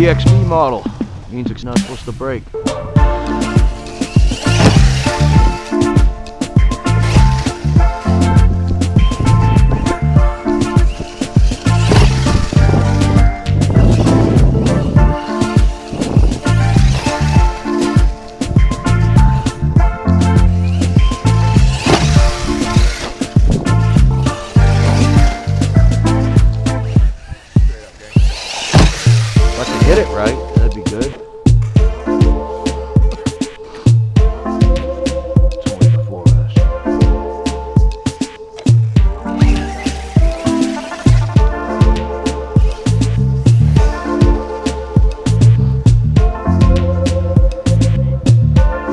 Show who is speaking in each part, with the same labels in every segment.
Speaker 1: EXB model. Means it's not supposed to break. Hit it right, that'd be good. It's only 4S.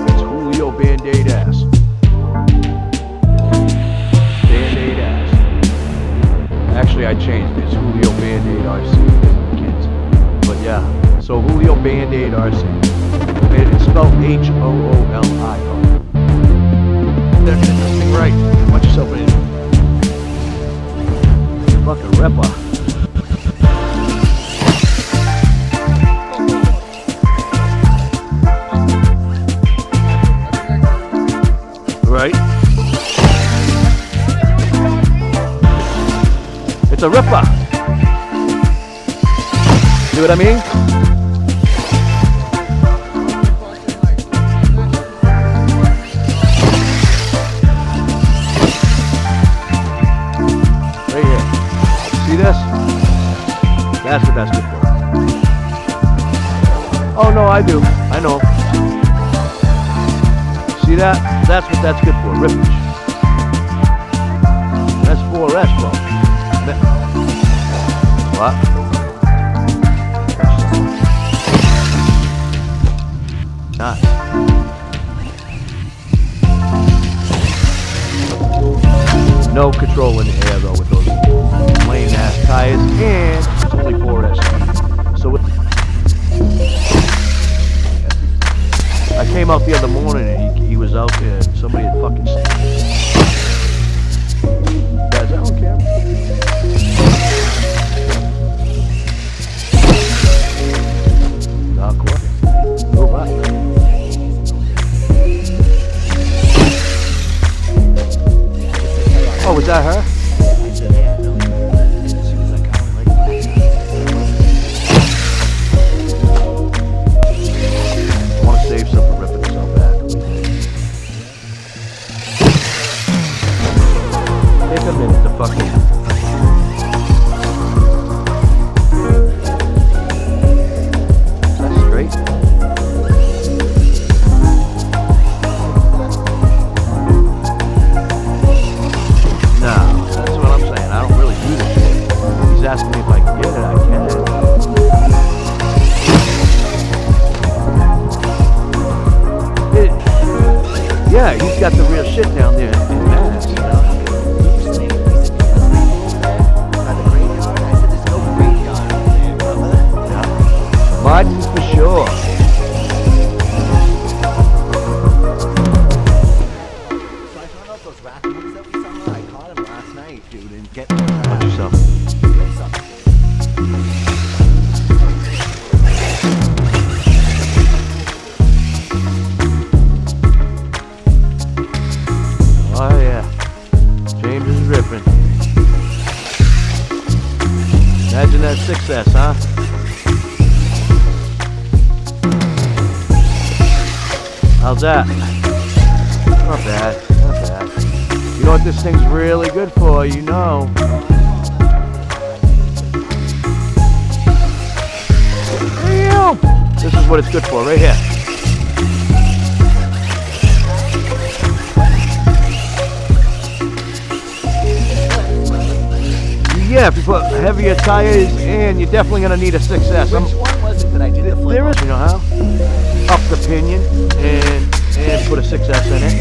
Speaker 1: It's Julio Band-Aid ass. Band-Aid ass. Actually, I changed it. It's Julio Band-Aid RC. But yeah, so Julio Band-Aid RC. It's spelled H-O-O-L-I. They're getting this thing right. Watch yourself in. Fucking Arrma. Right? It's a Arrma. See what I mean? Right here. See this? That's what that's good for. Oh no, I do. I know. See that? That's what that's good for. Rippage. That's 4S, bro. What? Not. No control in the air though with those plain ass tires, and it's only 4S. So I came out the other morning and he was out there and somebody had fucking guys, I don't care. Not quite. Go back. Oh, was that her? I want to save some for ripping herself back. Take a minute to fucking... Is that straight? Asking me if I can get it, I can. Yeah, he's got the real shit down there in Mass, you know? Yeah. Martin for sure.
Speaker 2: So I found out those raccoons that we saw, I caught him last night, dude, and get me.
Speaker 1: Watch yourself. Oh yeah, James is ripping. Imagine that 6S, huh? How's that? Not bad, not bad. You know what this thing's really good for, you know. Damn! This is what it's good for, right here. Yeah, if you put heavier tires in, you're definitely going to need a 6S.
Speaker 2: Which one was it that I did the flip
Speaker 1: There is,
Speaker 2: on?
Speaker 1: you know how? Up the pinion and put a 6S in it.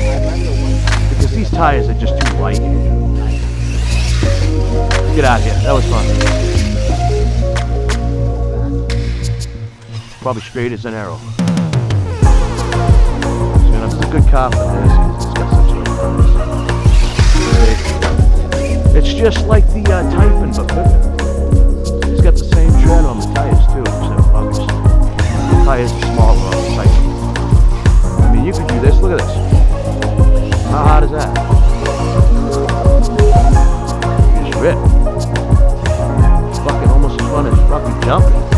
Speaker 1: Because these tires are just too light. Get out of here. That was fun. Probably straight as an arrow. So, you know, it's a good car for this. It's got such a... It's just like the Typhon, but bigger. It's got the same tread on the tires too, except obviously. tires are small on tight. I mean, you could do this. Look at this. How hard is that? You just rip. Fucking almost as fun as fucking jumping.